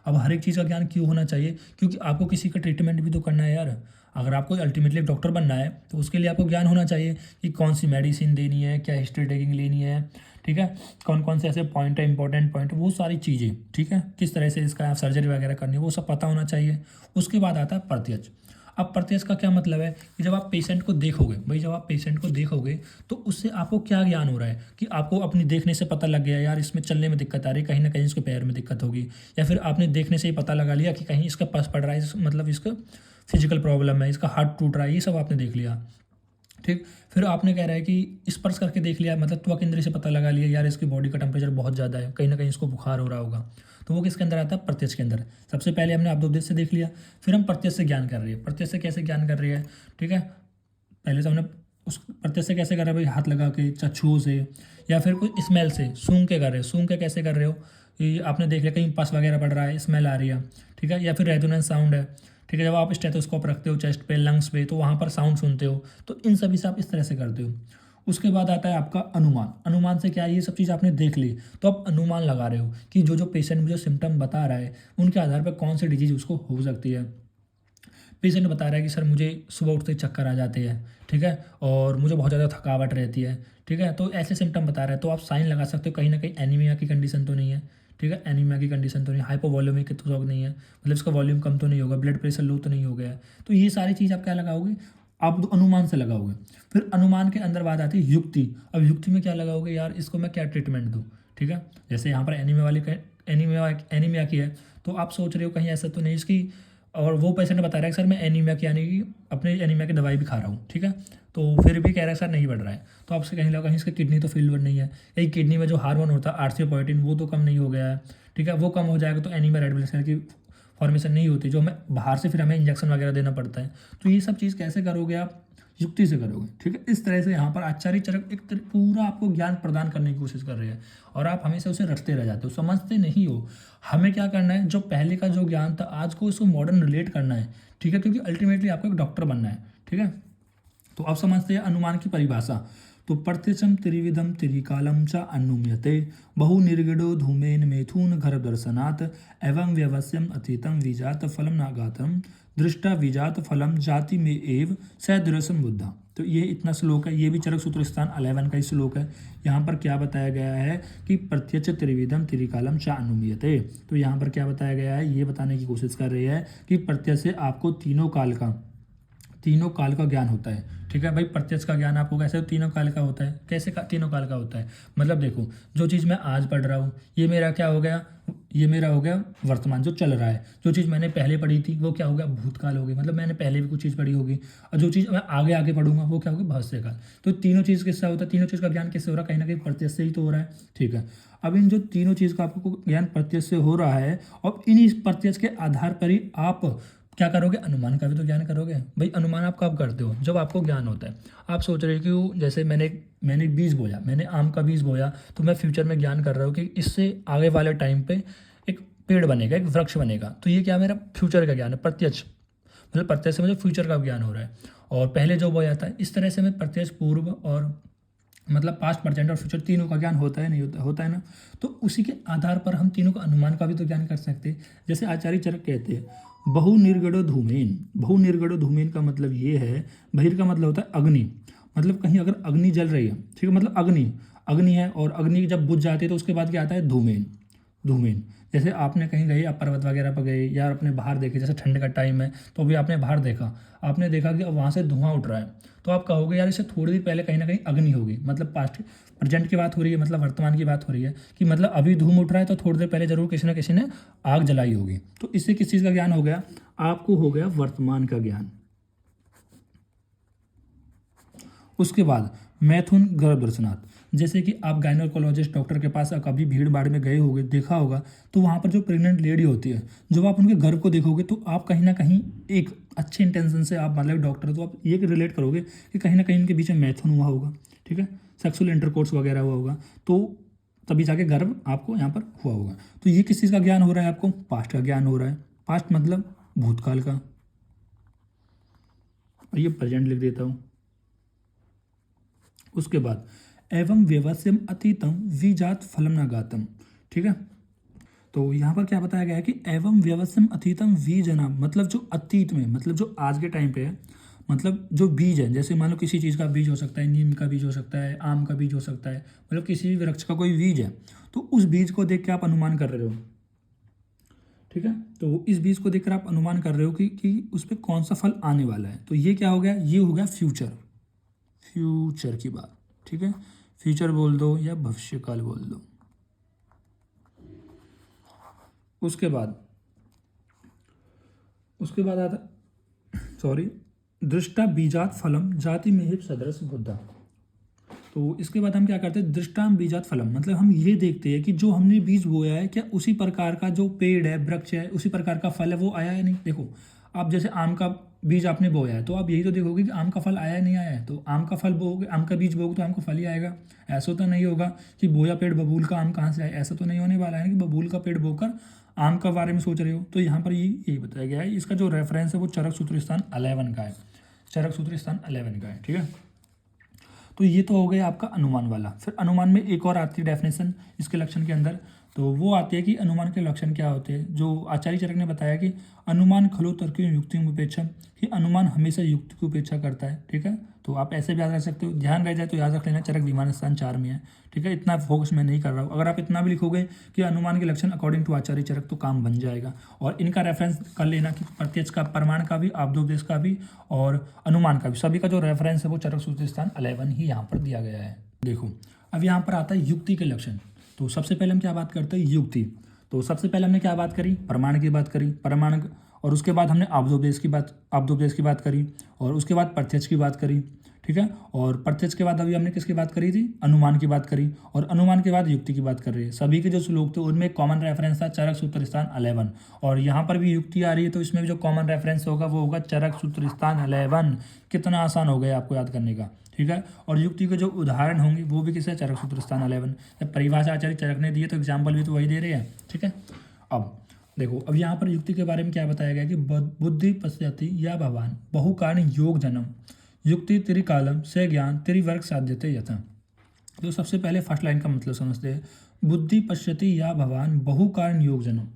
अब हर एक चीज़ का ज्ञान क्यों होना चाहिए? क्योंकि आपको किसी का ट्रीटमेंट भी तो करना है यार। अगर आपको अल्टीमेटली डॉक्टर बनना है तो उसके लिए आपको ज्ञान होना चाहिए कि कौन सी मेडिसिन देनी है, क्या हिस्ट्री टेकिंग लेनी है, ठीक है, कौन कौन से ऐसे पॉइंट है, इंपॉर्टेंट पॉइंट, वो सारी चीज़ें, ठीक है, किस तरह से इसका सर्जरी वगैरह करनी है, वो सब पता होना चाहिए। उसके बाद आता है प्रत्यक्ष। अब प्रत्यक्ष का क्या मतलब है कि जब आप पेशेंट को देखोगे, भाई जब आप पेशेंट को देखोगे तो उससे आपको क्या ज्ञान हो रहा है कि आपको अपनी देखने से पता लग गया यार इसमें चलने में दिक्कत आ रही है, कहीं ना कहीं इसके पैर में दिक्कत होगी, या फिर आपने देखने से ही पता लगा लिया कि कहीं इसका पस पड़ रहा है, मतलब इसका फिजिकल प्रॉब्लम है, इसका हार्ट टूट रहा है, ये सब आपने देख लिया। ठीक। फिर आपने कह रहा है कि स्पर्श करके देख लिया, मतलब त्वक इंद्रिय से पता लगा लिया यार इसकी बॉडी का टेम्परेचर बहुत ज़्यादा है, कहीं ना कहीं इसको बुखार हो रहा होगा। तो वो किसके अंदर आता है? प्रत्यक्ष के अंदर। सबसे पहले हमने आप्तोपदेश से देख लिया, फिर हम प्रत्यक्ष से ज्ञान कर रही है। प्रत्यक्ष से कैसे ज्ञान कर रही है? ठीक है, पहले तो हमने उस प्रत्यक्ष से कैसे कर रहे हो भाई? हाथ लगा के, चक्षुओं से, या फिर कोई स्मेल से, सूंघ के कर रहे हो। सूंघ के कैसे कर रहे हो? कि आपने देख लिया कहीं पस वगैरह पड़ रहा है, स्मेल आ रही है, ठीक है, या फिर रेजोनेंस साउंड है, ठीक है, जब आप स्टेथोस्कोप रखते हो चेस्ट पे, लंग्स पे, तो वहाँ पर साउंड सुनते हो, तो इन सभी से आप इस तरह से करते हो। उसके बाद आता है आपका अनुमान। अनुमान से क्या है? ये सब चीज़ आपने देख ली तो आप अनुमान लगा रहे हो कि जो पेशेंट मुझे सिम्टम बता रहा है उनके आधार पर कौन सी डिजीज उसको हो सकती है। पेशेंट बता रहा है कि सर मुझे सुबह उठते ही चक्कर आ जाते हैं, ठीक है, और मुझे बहुत ज़्यादा थकावट रहती है, ठीक है, तो ऐसे सिम्टम बता रहा है, तो आप साइन लगा सकते हो कहीं ना कहीं एनीमिया की कंडीशन तो नहीं है, ठीक है, एनीमिया की कंडीशन तो नहीं, हाइपोवॉल्यूमिक तो शौक नहीं है, मतलब इसका वॉल्यूम कम तो नहीं होगा, ब्लड प्रेशर लो तो नहीं हो गया है। तो ये सारी चीज़ आप क्या लगाओगे? आप अनुमान से लगाओगे। फिर अनुमान के अंदर बात आती है युक्ति। अब युक्ति में क्या लगाओगे? यार इसको मैं क्या ट्रीटमेंट दूँ, ठीक है, जैसे यहाँ पर एनीमिया की है, तो आप सोच रहे हो कहीं ऐसा तो नहीं इसकी, और वो पेशेंट बता रहा है कि सर मैं एनीमिया की, यानी कि अपने एनीमिया की दवाई भी खा रहा हूँ, ठीक है, तो फिर भी कह रहा है सर नहीं बढ़ रहा है, तो आपसे कहीं लगा कहीं इसका किडनी तो फेलियर नहीं है, यही किडनी में जो हार्मोन होता है आर्थियोपोएटिन वो तो कम नहीं हो गया है, ठीक है, वो कम हो जाएगा तो एनीमिया रेड ब्लड सेल की फॉर्मेशन नहीं होती, जो हमें बाहर से फिर हमें इंजेक्शन वगैरह देना पड़ता है। तो ये सब चीज़ कैसे करोगे आप? युक्ति से करोगे, ठीक है। इस तरह से यहाँ पर आचार्य चरक पूरा आपको ज्ञान प्रदान करने की कोशिश कर रहे हैं, और आप हमेशा उसे रटते रह जाते हो, समझते नहीं हो। हमें क्या करना है? जो पहले का जो ज्ञान था आज को इसको मॉडर्न रिलेट करना है, ठीक है, क्योंकि अल्टीमेटली आपको एक डॉक्टर बनना है, ठीक है। तो अब समझते हैं अनुमान की परिभाषा। तो प्रत्यक्षम त्रिविधम त्रिकालम च अनुम्यते बहु निर्गणो धूमेन मैथुन गर्भ दर्शनात् एवं व्यवस्यम अतीतम विजात फलम नागातम दृष्टा विजात फलम जाति में एव सदृशम बुद्धा। तो ये इतना श्लोक है, ये भी चरक सूत्र स्थान 11 का ही श्लोक है। यहाँ पर क्या बताया गया है कि प्रत्यक्ष त्रिविधम त्रिकालम च अनुमीयते। तो यहाँ पर क्या बताया गया है, ये बताने की कोशिश कर रही है कि प्रत्यक्ष से आपको तीनों काल का ज्ञान होता है। ठीक है भाई, प्रत्यक्ष का ज्ञान आपको कैसे तीनों काल का होता है, कैसे तीनों काल का होता है, मतलब देखो जो चीज़ मैं आज पढ़ रहा हूँ ये मेरा क्या हो गया, ये मेरा हो गया वर्तमान जो चल रहा है। जो चीज़ मैंने पहले पढ़ी थी वो क्या हो गया, भूतकाल हो गई, मतलब मैंने पहले भी कुछ चीज़ पढ़ी होगी। और जो चीज़ मैं आगे आगे पढ़ूंगा वो क्या होगी, भविष्यकाल। तो तीनों चीज़ किससे होता है, तीनों चीज़ का ज्ञान किससे हो रहा है, कहीं ना कहीं प्रत्यक्ष से ही तो हो रहा है। ठीक है, अब इन जो तीनों चीज़ का आपको ज्ञान प्रत्यक्ष से हो रहा है और इन्हीं प्रत्यक्ष के आधार पर ही आप क्या करोगे, अनुमान का भी तो ज्ञान करोगे। भाई अनुमान आप कब करते हो, जब आपको ज्ञान होता है। आप सोच रहे हो कि जैसे मैंने बीज बोया, मैंने आम का बीज बोया, तो मैं फ्यूचर में ज्ञान कर रहा हूँ कि इससे आगे वाले टाइम पे एक पेड़ बनेगा, एक वृक्ष बनेगा। तो ये क्या मेरा फ्यूचर का ज्ञान है, प्रत्यक्ष, मतलब प्रत्यक्ष से मुझे फ्यूचर का ज्ञान हो रहा है। और पहले जो बोया था, इस तरह से मैं प्रत्यक्ष, पूर्व और मतलब पास्ट, प्रेजेंट और फ्यूचर तीनों का ज्ञान होता है, नहीं होता है ना। तो उसी के आधार पर हम तीनों का अनुमान का भी तो ज्ञान कर सकते हैं। जैसे आचार्य चरक कहते हैं बहु निर्गणो धूमेन। बहु निर्गणो धूमेन का मतलब ये है, बहिर का मतलब होता है अग्नि, मतलब कहीं अगर अग्नि जल रही है, ठीक है, मतलब अग्नि है और अग्नि जब बुझ जाती है तो उसके बाद क्या आता है, धूमेन। धूमेन जैसे आपने कहीं गए, आप पर्वत वगैरह पर गए या अपने बाहर देखे, जैसे ठंड का टाइम है तो अभी आपने बाहर देखा, आपने देखा कि अब वहाँ से धुआं उठ रहा है, तो आप कहोगे यार इससे थोड़ी देर पहले कहीं ना कहीं अग्नि होगी, मतलब पास्ट प्रेजेंट की बात हो रही है, मतलब वर्तमान की बात हो रही है कि मतलब अभी धूम उठ रहा है तो थोड़ी देर पहले जरूर किसी ना किसी ने आग जलाई होगी। तो इससे किस चीज़ का ज्ञान हो गया, आपको हो गया वर्तमान का ज्ञान। उसके बाद मैथुन गर्भ दर्शनाथ, जैसे कि आप गायनोकोलॉजिस्ट डॉक्टर के पास कभी भीड़ भाड़ में गए होंगे, देखा होगा, तो वहाँ पर जो प्रेग्नेंट लेडी होती है, जब आप उनके गर्भ को देखोगे तो आप कहीं ना कहीं एक अच्छे इंटेंशन से, आप मतलब डॉक्टर, तो आप ये रिलेट करोगे कि कहीं ना कहीं इनके बीच में मैथुन हुआ होगा, ठीक है, सेक्सुअल इंटरकोर्स वगैरह हुआ होगा, तो तभी जाके गर्भ आपको यहाँ पर हुआ होगा। तो ये किस चीज़ का ज्ञान हो रहा है, आपको पास्ट का ज्ञान हो रहा है। पास्ट मतलब भूतकाल का, और ये प्रेजेंट लिख देता हूँ। उसके बाद एवं व्यवस्यम अतीतम विजात फलम नागातम, ठीक है। तो यहाँ पर क्या बताया गया है कि एवं व्यवस्यम अतीतम विजना, मतलब जो अतीत में, मतलब जो आज के टाइम पे है, मतलब जो बीज है, जैसे मान लो किसी चीज़ का बीज हो सकता है, नीम का बीज हो सकता है, आम का बीज हो सकता है, मतलब किसी भी वृक्ष का कोई बीज है, तो उस बीज को देख के आप अनुमान कर रहे हो, ठीक है। तो इस बीज को देखकर आप अनुमान कर रहे हो कि उस पर कौन सा फल आने वाला है। तो ये क्या हो गया, ये हो गया फ्यूचर की बात, ठीक है। फ्यूचर बोल दो या भविष्यकाल बोल दो। उसके बाद आता, सॉरी, दृष्टा बीजात फलम जाति में सदृश बुद्धा। तो इसके बाद हम क्या करते हैं, दृष्टाम बीजात फलम, मतलब हम ये देखते हैं कि जो हमने बीज बोया है क्या उसी प्रकार का जो पेड़ है, वृक्ष है, उसी प्रकार का फल है वो आया है नहीं। देखो आप जैसे आम का बीज आपने बोया है तो आप यही तो देखोगे कि आम का फल आया है नहीं आया है। तो आम का फल बोओगे, आम का बीज बोओगे तो आम का फल ही आएगा। ऐसा तो नहीं होगा कि बोया पेड़ बबूल का आम कहाँ से आए, ऐसा तो नहीं होने वाला है कि बबूल का पेड़ बोकर आम का बारे में सोच रहे हो। तो यहाँ पर यही बताया गया है। इसका जो रेफरेंस है वो चरक सूत्र स्थान 11 का है, चरक सूत्र स्थान 11 का है, ठीक है। तो ये तो हो गया आपका अनुमान वाला। फिर अनुमान में एक और आती है डेफिनेशन इसके लक्षण के अंदर, तो वो आती है कि अनुमान के लक्षण क्या होते हैं। जो आचार्य चरक ने बताया कि अनुमान खलो तर्कियों युक्तियों की उपेक्षा, कि अनुमान हमेशा युक्ति की उपेक्षा करता है, ठीक है। तो आप ऐसे भी याद रख सकते हो, ध्यान रह जाए तो याद रख लेना, चरक विमान स्थान 4 में है, ठीक है। इतना फोकस मैं नहीं कर रहा हूँ। अगर आप इतना भी लिखोगे कि अनुमान के लक्षण अकॉर्डिंग टू आचार्य चरक तो काम बन जाएगा। और इनका रेफरेंस कर लेना कि प्रत्यक्ष का, प्रमाण का भी, आब्दोपदेश का भी और अनुमान का भी, सभी का जो रेफरेंस है वो चरक सूत्र स्थान 11 ही यहाँ पर दिया गया है। देखो अब यहाँ पर आता है युक्ति के लक्षण। तो सबसे पहले हम क्या बात करते हैं, युक्ति। तो सबसे पहले हमने क्या बात करी, प्रमाण की बात करी, प्रमाण, और उसके बाद हमने आब्दोपदेश की बात करी, और उसके बाद प्रत्यक्ष की बात करी, ठीक है। और प्रत्यक्ष के बाद अभी हमने किसकी बात करी थी, अनुमान की बात करी, और अनुमान के बाद युक्ति की बात कर रही है। सभी के जो श्लोक थे उनमें कॉमन रेफरेंस था चरक सूत्र स्थान 11, और यहाँ पर भी युक्ति आ रही है तो इसमें भी जो कॉमन रेफरेंस होगा वो होगा चरक सूत्र स्थान 11। कितना आसान हो गया आपको याद करने का, ठीक है। और युक्ति के जो उदाहरण होंगे वो भी किसे, चरक सूत्र स्थान 11। जब परिभाषा आचार्य चरक ने दी है तो एग्जाम्पल भी तो वही दे रहे हैं, ठीक है। अब देखो अब यहाँ पर युक्ति के बारे में क्या बताया गया कि बुद्धि पश्यति या भगवान बहु कारण योग जन्म। युक्ति त्रिकालम से ज्ञान त्रिवर्ग साध्यते यथा। तो सबसे पहले फर्स्ट लाइन का मतलब समझते हैं। बुद्धि पश्यति या भवान बहु कारण योगजनम।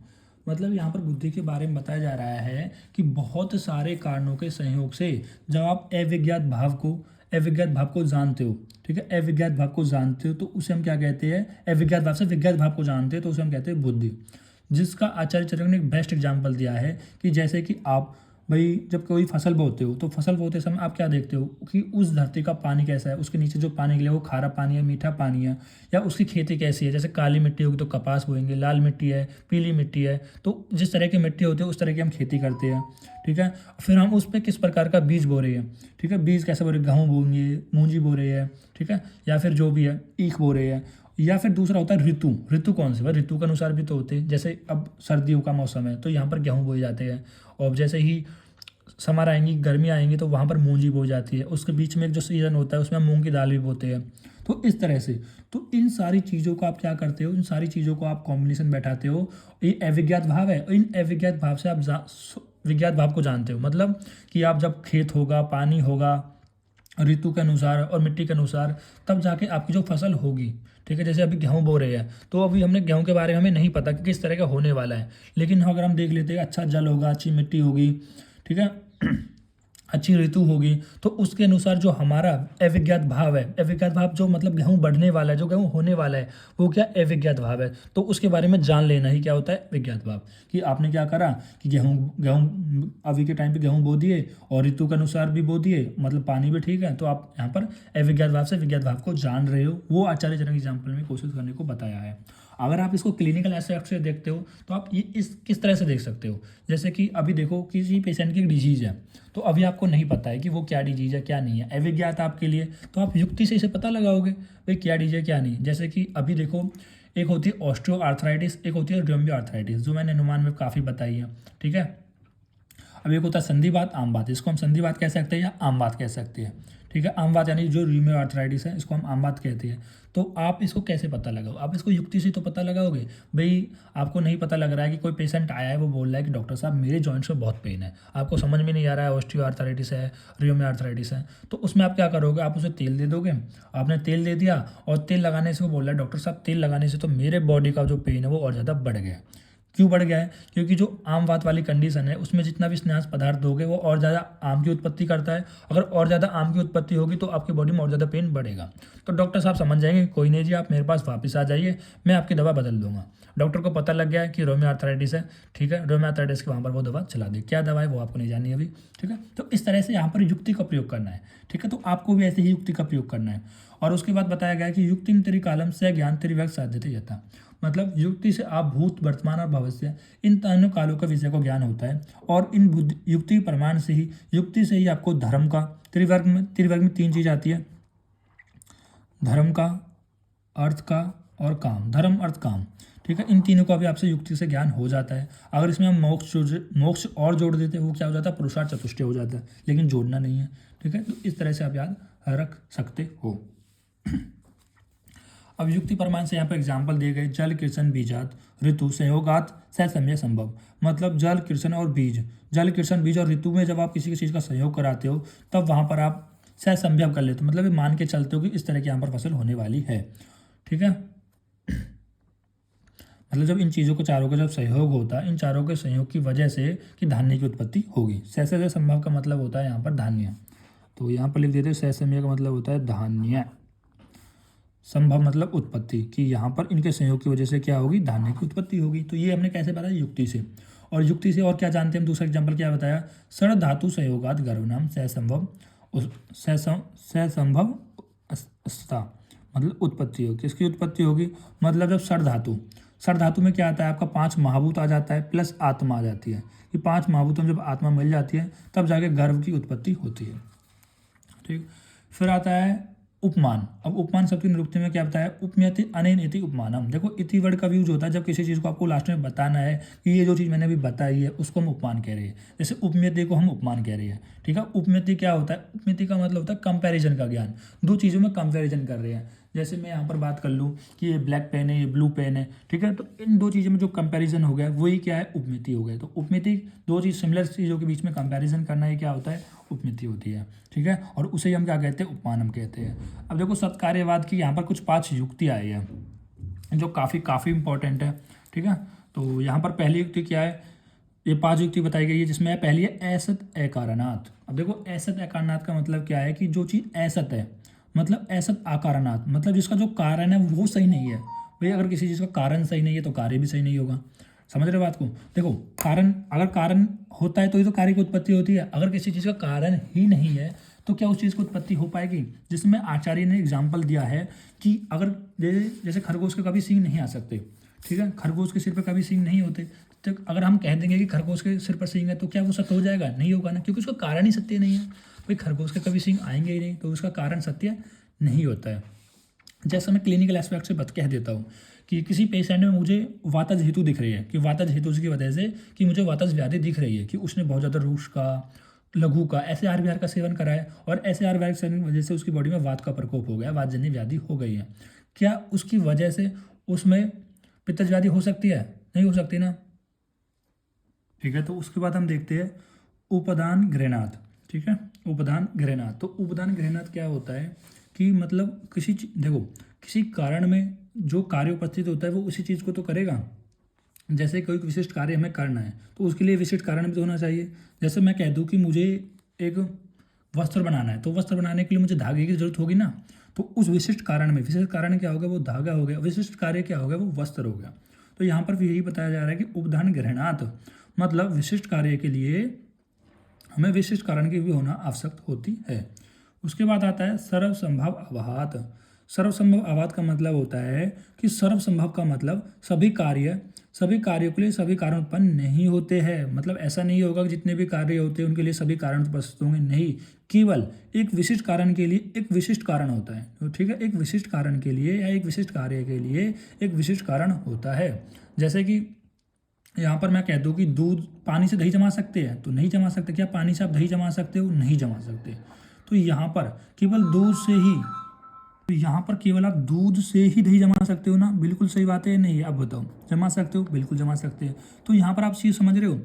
मतलब यहाँ पर बुद्धि के बारे में बताया जा रहा है कि बहुत सारे कारणों के संयोग से जब आप अविज्ञात भाव को जानते हो, ठीक है, अविज्ञात भाव को जानते हो तो उसे हम क्या कहते हैं, अविज्ञात भाव से विज्ञात भाव को जानते हैं तो उसे हम कहते हैं बुद्धि। जिसका आचार्य चरक ने एक बेस्ट एग्जाम्पल दिया है कि जैसे कि आप भाई जब कोई फसल बोते हो तो फसल बोते समय आप क्या देखते हो कि उस धरती का पानी कैसा है, उसके नीचे जो पानी निकले वो खारा पानी है, मीठा पानी है, या उसकी खेती कैसी है। जैसे काली मिट्टी होगी तो कपास बोएंगे, लाल मिट्टी है, पीली मिट्टी है, तो जिस तरह की मिट्टी होती है उस तरह की हम खेती करते हैं, ठीक है। फिर हम उस पर किस प्रकार का बीज बो रहे हैं, ठीक है, बीज कैसे बो रहे हैं, गेहूँ बोएंगे, मूंजी बो रहे हैं, ठीक है, या फिर जो भी है ईख बो रहे हैं। या फिर दूसरा होता है ऋतु। ऋतु कौन से, भाई ऋतु के अनुसार भी तो होते हैं। जैसे अब सर्दियों का मौसम है तो यहाँ पर गेहूँ बोए जाते हैं, और जैसे ही समर आएंगी, गर्मी आएंगी तो वहाँ पर मूंजी बोई जाती है। उसके बीच में एक जो सीज़न होता है उसमें मूंग की दाल भी बोते हैं। तो इस तरह से तो इन सारी चीज़ों को आप क्या करते हो, इन सारी चीज़ों को आप कॉम्बिनेशन बैठाते हो। ये अविज्ञात भाव है, इन अविज्ञात भाव से आप विज्ञात भाव को जानते हो। मतलब कि आप जब खेत होगा, पानी होगा, ऋतु के अनुसार और मिट्टी के अनुसार, तब जाके आपकी जो फसल होगी, ठीक है। जैसे अभी गेहूँ बो रहे हैं तो अभी हमने गेहूँ के बारे में हमें नहीं पता कि किस तरह का होने वाला है, लेकिन अगर हम देख लेते हैं अच्छा जल होगा, अच्छी मिट्टी होगी, ठीक है, अच्छी ऋतु होगी, तो उसके अनुसार जो हमारा अविज्ञात भाव है, अविज्ञात भाव जो मतलब गेहूँ बढ़ने वाला है, जो गेहूँ होने वाला है, वो क्या अविज्ञात भाव है। तो उसके बारे में जान लेना ही क्या होता है विज्ञात भाव। कि आपने क्या करा कि गेहूँ गेहूँ अभी के टाइम पे गेहूँ बो दिए और ऋतु के अनुसार भी बो दिए, मतलब पानी भी ठीक है, तो आप यहाँ पर अविज्ञात भाव से विज्ञात भाव को जान रहे हो। वो आचार्य चरक एग्जाम्पल में कोशिश करने को बताया है। अगर आप इसको क्लिनिकल एस्पेक्ट से देखते हो तो आप ये इस किस तरह से देख सकते हो। जैसे कि अभी देखो किसी पेशेंट की डिजीज़ है, तो अभी आपको नहीं पता है कि वो क्या डिजीज़ है क्या नहीं है, अविज्ञात आपके लिए, तो आप युक्ति से इसे पता लगाओगे भाई क्या डिजीज़ है क्या नहीं। जैसे कि अभी देखो एक होती है ऑस्टियो आर्थराइटिस, एक होती है रोमेटॉइड आर्थराइटिस, जो मैंने अनुमान में काफ़ी बताई है, ठीक है। अब एक होता है संधिवात, आम बात, इसको हम संधिवात कह सकते हैं या आम बात कह सकते हैं, ठीक है। आम बात यानी जो रोमेटॉइड आर्थराइटिस है इसको हम आम बात कहते हैं। तो आप इसको कैसे पता लगाओ, आप इसको युक्ति से तो पता लगाओगे। भाई आपको नहीं पता लग रहा है कि कोई पेशेंट आया है वो बोल रहा है कि डॉक्टर साहब मेरे जॉइंट्स में बहुत पेन है, आपको समझ में नहीं आ रहा है ऑस्टियो आर्थराइटिस है, रोमेटॉइड आर्थराइटिस है, तो उसमें आप क्या करोगे, आप उसे तेल दे दोगे। आपने तेल दे दिया और तेल लगाने से वो बोल रहा है डॉक्टर साहब तेल लगाने से तो मेरे बॉडी का जो पेन है वो और ज़्यादा बढ़ गया। क्यों बढ़ गया है, क्योंकि जो आम बात वाली कंडीशन है उसमें जितना भी स्नेहास पदार्थ दोगे वो और ज़्यादा आम की उत्पत्ति करता है। अगर और ज़्यादा आम की उत्पत्ति होगी तो आपकी बॉडी में और ज़्यादा पेन बढ़ेगा। तो डॉक्टर साहब समझ जाएंगे कोई नहीं जी आप मेरे पास वापस आ जाइए, मैं आपकी दवा बदल दूंगा। डॉक्टर को पता लग गया है कि रोमेटॉइड आर्थराइटिस है, ठीक है, रोमेटॉइड आर्थराइटिस के वहाँ पर वो दवा चला दी। क्या दवा है वो आपको नहीं जाननी अभी, ठीक है। तो इस तरह से यहाँ पर युक्ति का प्रयोग करना है, ठीक है। तो आपको भी ऐसे ही युक्ति का प्रयोग करना है। और उसके बाद बताया गया है कि युक्तिम त्रिकालम से ज्ञान त्रिवर्ग साध्यते यथा। मतलब युक्ति से आप भूत, वर्तमान और भविष्य इन तीनों कालों का विषय को ज्ञान होता है। और इन युक्ति प्रमाण से ही, युक्ति से ही आपको धर्म का, त्रिवर्ग में तीन चीज आती है, धर्म का, अर्थ का और काम। धर्म, अर्थ, काम, ठीक है, इन तीनों का भी आपसे युक्ति से ज्ञान हो जाता है। अगर इसमें हम मोक्ष और जोड़ देते हैं वो क्या हो जाता है, पुरुषार्थ चतुष्टय हो जाता है, लेकिन जोड़ना नहीं है, ठीक है। तो इस तरह से आप याद रख सकते हो। अब युक्ति प्रमाण से यहाँ पर एग्जाम्पल दिए गए, जल, कृषण, बीजात, ऋतु, संयोगात, सहसम्य, संभव। मतलब जल, कृषण और बीज, जल, कृषण, बीज और ऋतु में जब आप किसी चीज़ का संयोग कराते हो तब वहाँ पर आप सहसंभव कर लेते हो। मतलब ये मान के चलते हो कि इस तरह की यहाँ पर फसल होने वाली है, ठीक है। मतलब जब इन चीज़ों को चारों का जब सहयोग होता है, इन चारों के सहयोग की वजह से कि धान्य की उत्पत्ति होगी। सहसम्य संभव का मतलब होता है यहाँ पर धान्य, तो यहाँ पर लिख देते हैं सहसम्य का मतलब होता है धान्य, संभव मतलब उत्पत्ति, कि यहाँ पर इनके संयोग की वजह से क्या होगी, धान्य की उत्पत्ति होगी। तो ये हमने कैसे बताया, युक्ति से। और युक्ति से और क्या जानते हैं हम, दूसरा एग्जाम्पल क्या बताया, षड धातु संयोगात गर्भनाम सहसंभव, सहसंभव मतलब उत्पत्ति होगी। किसकी उत्पत्ति होगी, मतलब जब षड धातु में क्या आता है आपका 5 महाभूत आ जाता है प्लस आत्मा आ जाती है। कि 5 महाभूतों में जब आत्मा मिल जाती है तब जाके गर्भ की उत्पत्ति होती है, ठीक। फिर आता है उपमान। अब उपमान शब्द की निरुक्ति में क्या बताया, उपमेति अनेन इति उपमानम। देखो इति वर्ड का यूज होता है जब किसी चीज़ को आपको लास्ट में बताना है कि ये जो चीज़ मैंने अभी बताई है उसको हम उपमान कह रहे हैं। जैसे उपमेति को हम उपमान कह रहे हैं, ठीक है। उपमेति क्या होता है, उपमेति का मतलब होता है कंपैरिजन का ज्ञान, दो चीज़ों में कंपैरिजन कर रहे हैं। जैसे मैं यहाँ पर बात कर लूँ कि ये ब्लैक पेन है, ये ब्लू पेन है, ठीक है, तो इन दो चीज़ों में जो कंपैरिजन हो गया वही क्या है, उपमिति हो गया। तो उपमिति दो चीज़ सिमिलर चीज़ों के बीच में कंपैरिजन करना ही क्या होता है, उपमिति होती है, ठीक है। और उसे हम क्या कहते हैं, उपमानम कहते हैं। अब देखो सत्कार्यवाद की यहाँ पर कुछ 5 युक्तियाँ आई है जो काफ़ी इंपॉर्टेंट है, ठीक है। तो यहाँ पर पहली युक्ति क्या है, ये 5 युक्ति बताई गई है, जिसमें पहली है असत अकारणात्। अब देखो असत अकारणात् का मतलब क्या है कि जो चीज़ असत है, मतलब असत अकारणात्, मतलब जिसका जो कारण है वो सही नहीं है। भाई अगर किसी चीज़ का कारण सही नहीं है तो कार्य भी सही नहीं होगा। समझ रहे हो बात को? देखो कारण, अगर कारण होता है तो ही तो कार्य की उत्पत्ति होती है। अगर किसी चीज़ का कारण ही नहीं है तो क्या उस चीज़ की उत्पत्ति हो पाएगी? जिसमें आचार्य ने एग्जाम्पल दिया है कि अगर जैसे खरगोश के कभी सींग नहीं आ सकते, ठीक है, खरगोश के सिर पर कभी सींग नहीं होते, तो अगर हम कह देंगे कि खरगोश के सिर पर सींग है तो क्या वो सत्य हो जाएगा? नहीं होगा ना, क्योंकि उसका कारण ही सत्य नहीं है। भाई खरगोश के कभी सींग आएंगे ही नहीं तो उसका कारण सत्य नहीं होता है। जैसे मैं क्लिनिकल एस्पेक्ट से कह देता हूँ कि किसी पेशेंट में मुझे वातज हेतु दिख रही है, कि वातज हेतु की वजह से कि मुझे वातज व्याधि दिख रही है कि उसने बहुत ज़्यादा रूक्ष का, लघु का, ऐसे आहार विहार का सेवन करा है और ऐसे आहार विहार के सेवन की वजह से उसकी बॉडी में वात का प्रकोप हो गया, वातजन्य व्याधि हो गई है। क्या उसकी वजह से उसमें पित्तज व्याधि हो सकती है? नहीं हो सकती ना, ठीक है। तो उसके बाद हम देखते हैं उपदान गृहनाथ, ठीक है, उपदान गृहनाथ। तो उपदान गृहनाथ क्या होता है कि मतलब देखो किसी कारण में जो कार्य उपस्थित होता है वो उसी चीज़ को तो करेगा। जैसे कोई विशिष्ट कार्य हमें करना है तो उसके लिए विशिष्ट कारण भी तो होना चाहिए। जैसे मैं कह दूं कि मुझे एक वस्त्र बनाना है तो वस्त्र बनाने के लिए मुझे धागे की जरूरत होगी ना, तो उस विशिष्ट कारण में, विशिष्ट कारण क्या हो गया, वो धागा हो गया, विशिष्ट कार्य क्या हो गया, वो वस्त्र हो गया। तो यहाँ पर भी यही बताया जा रहा है कि उपदान गृहणात मतलब विशिष्ट कार्य के लिए हमें विशिष्ट कारण की भी होना आवश्यक होती है। उसके बाद आता है सर्वसंभव अभात। सर्वसंभव अभात का मतलब होता है कि सर्वसंभव का मतलब सभी कार्यों के लिए सभी कारण उत्पन्न नहीं होते हैं। मतलब ऐसा नहीं होगा कि जितने भी कार्य होते हैं उनके लिए सभी कारण उपस्थित होंगे, नहीं, केवल एक विशिष्ट कारण के लिए एक विशिष्ट कारण होता है। तो ठीक है, एक विशिष्ट कारण के लिए या एक विशिष्ट कार्य के लिए एक विशिष्ट कारण होता है। जैसे कि यहाँ पर मैं कह दूँ कि दूध, पानी से दही जमा सकते हैं तो नहीं जमा सकते। क्या पानी से आप दही जमा सकते हो? नहीं जमा सकते। तो यहाँ पर केवल दूध से ही, तो यहाँ पर केवल आप दूध से ही दही जमा सकते हो ना, बिल्कुल सही बात है। नहीं, अब बताओ, जमा सकते हो? बिल्कुल जमा सकते हैं। तो यहाँ पर आप चीज़ समझ रहे हो?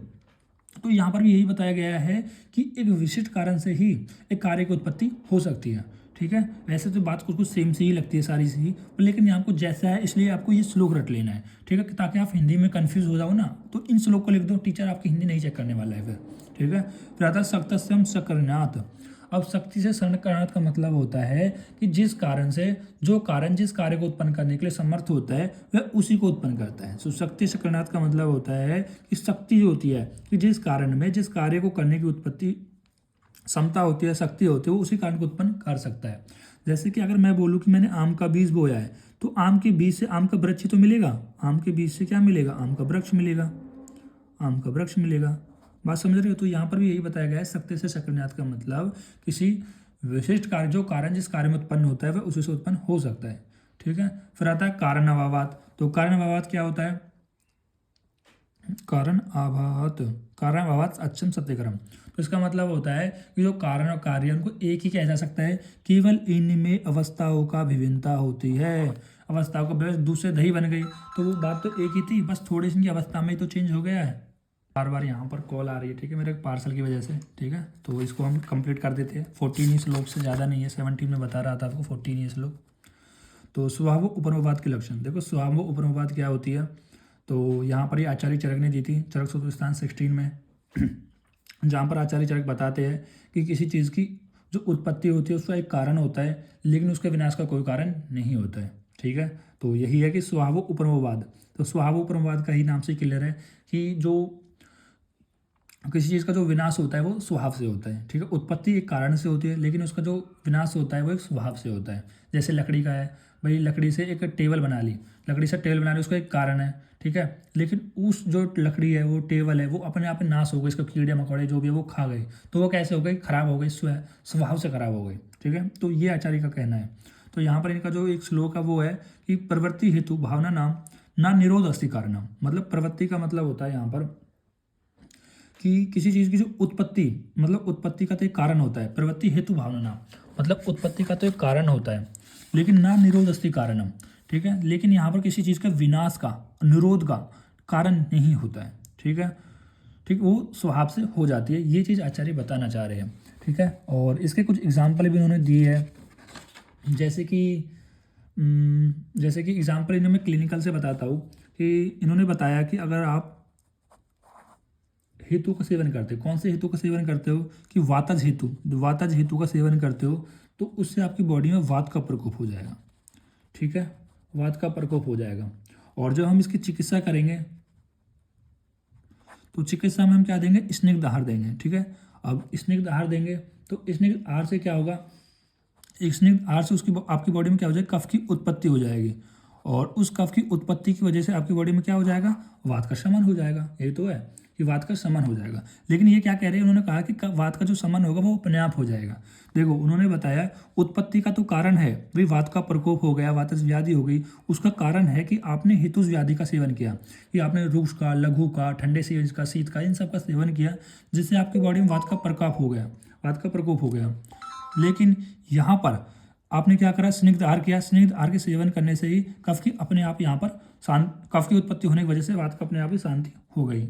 तो यहाँ पर भी यही बताया गया है कि एक विशिष्ट कारण से ही एक कार्य की उत्पत्ति हो सकती है, ठीक है। वैसे तो बात कुछ सेम से ही लगती है सारी सी, लेकिन यहाँ को जैसा है इसलिए आपको ये श्लोक रट लेना है, ठीक है, ताकि आप हिंदी में कंफ्यूज हो जाओ ना, तो इन श्लोक को लिख दो, टीचर आपकी हिंदी नहीं चेक करने वाला है फिर, ठीक है। फिर आता है सक्तस्यम सकरनाथ। अब शक्ति से शरणकरणार्थ का मतलब होता है कि जिस कारण से जो कारण जिस कार्य को उत्पन्न करने के लिए समर्थ होता है वह उसी को उत्पन्न करता है। तो शक्ति से शरणकरणार्थ का मतलब होता है कि शक्ति होती है कि जिस कारण में जिस कार्य को करने की उत्पत्ति क्षमता होती है, शक्ति होती है, वो उसी कारण को उत्पन्न कर सकता है। जैसे कि अगर मैं बोलूँ कि मैंने आम का बीज बोया है तो आम के बीज से आम का वृक्ष तो मिलेगा, आम के बीज से क्या मिलेगा? आम का वृक्ष मिलेगा, आम का वृक्ष मिलेगा। बात समझ रहे हो? तो यहाँ पर भी यही बताया गया है, शक्ति से शक्तिनाथ का मतलब किसी विशिष्ट कार्य, जो कारण जिस कार्य में उत्पन्न होता है वह उसी से उत्पन्न हो सकता है, ठीक है। फिर आता है कारण अभावात। तो कारण अभावात क्या होता है? कारण अभावात अच्छम सत्यकरम। तो इसका मतलब होता है कि जो कारण और कार्य उनको एक ही किया जा सकता है, केवल इनमें अवस्थाओं का विभिन्नता होती है। अवस्थाओं का, बस दूसरे दही बन गई तो वो बात तो एक ही थी, बस थोड़ी सी अवस्था में ही तो चेंज हो गया है। बार बार यहाँ पर कॉल आ रही है, ठीक है, मेरे पार्सल की वजह से, ठीक है। तो इसको हम कंप्लीट कर देते हैं। 14 ही श्लोक से ज़्यादा नहीं है, 17 में बता रहा था आपको, 14 ही श्लोक। तो स्वभाव उपनोवाद के लक्षण देखो, स्वभाव उपनोवाद क्या होती है? तो यहाँ पर ये आचार्य चरक ने दी थी, चरक सूत्र स्थान 16 में जहाँ पर आचार्य चरक बताते हैं कि किसी चीज़ की जो उत्पत्ति होती है उसका एक कारण होता है, लेकिन उसके विनाश का कोई कारण नहीं होता है, ठीक है। तो यही है कि स्वभाव उपनोवाद। तो स्वभाव उपनोवाद का ही नाम से क्लियर है कि जो किसी चीज़ का जो विनाश होता है वो स्वभाव से होता है, ठीक है। उत्पत्ति एक कारण से होती है लेकिन उसका जो विनाश होता है वो एक स्वभाव से होता है। जैसे लकड़ी का है, भाई लकड़ी से एक टेबल बना ली, लकड़ी से टेबल बना ली, उसका एक कारण है, ठीक है, लेकिन उस जो लकड़ी है, वो टेबल है, वो अपने आप में नाश हो गई, इसके कीड़े मकोड़े जो भी है वो खा गए, तो वो कैसे हो गई? खराब हो गई, स्वभाव से खराब हो गई, ठीक है। तो ये आचार्य का कहना है। तो यहाँ पर इनका जो एक श्लोक है वो है कि प्रवृत्ति हेतु भावना नाम ना निरोध अस्ति कारणम। मतलब प्रवृत्ति का मतलब होता है यहाँ पर कि किसी चीज़ की जो उत्पत्ति, मतलब उत्पत्ति का तो एक कारण होता है, प्रवृत्ति हेतु भावना नाम मतलब उत्पत्ति का तो एक कारण होता है, लेकिन ना निरोध अस्ति कारणम, ठीक है। लेकिन यहाँ पर किसी चीज़ का विनाश का, निरोध का कारण नहीं होता है, ठीक है। ठीक, वो स्वभाव से हो जाती है, ये चीज़ आचार्य बताना चाह रहे हैं, ठीक है। और इसके कुछ एग्जाम्पल भी उन्होंने दिए हैं, जैसे कि एग्जाम्पल इन्हें मैं क्लिनिकल से बताता हूँ कि इन्होंने बताया कि अगर आप हेतु का सेवन करते हो, कौन से हेतु का सेवन करते हो कि वातज हेतु का सेवन करते हो, तो उससे आपकी बॉडी में वात का प्रकोप हो जाएगा, ठीक है, वात का प्रकोप हो जाएगा। और जब हम इसकी चिकित्सा करेंगे तो चिकित्सा में हम क्या देंगे, स्निग्ध आहार देंगे, ठीक है। अब स्निग्ध आहार देंगे तो स्निग्ध आहार से क्या होगा, एक स्निग्ध आहार से उसकी आपकी बॉडी में क्या हो जाएगा, कफ की उत्पत्ति हो जाएगी, और उस कफ की उत्पत्ति की वजह से आपकी बॉडी में क्या हो जाएगा, वात का शमन हो जाएगा। यही तो है कि वात का शमन हो जाएगा। लेकिन ये क्या कह रहे हैं, उन्होंने कहा कि वात का जो शमन होगा वो अपने आप हो जाएगा। देखो उन्होंने बताया उत्पत्ति का तो कारण है भाई, वात का प्रकोप हो गया, वातज व्याधि हो गई, उसका कारण है कि आपने हेतुज व्याधि का सेवन किया, कि आपने रुक्ष का, लघु का, ठंडे से का, शीत का, इन सब का सेवन किया, जिससे आपकी बॉडी में वात का प्रकोप हो गया, वात का प्रकोप हो गया। लेकिन यहाँ पर आपने क्या करा, स्निग्ध आहार किया, स्निग्ध आहार के सेवन करने से ही कफ की अपने आप यहाँ पर कफ की उत्पत्ति होने की वजह से वात का अपने आप ही शांति हो गई।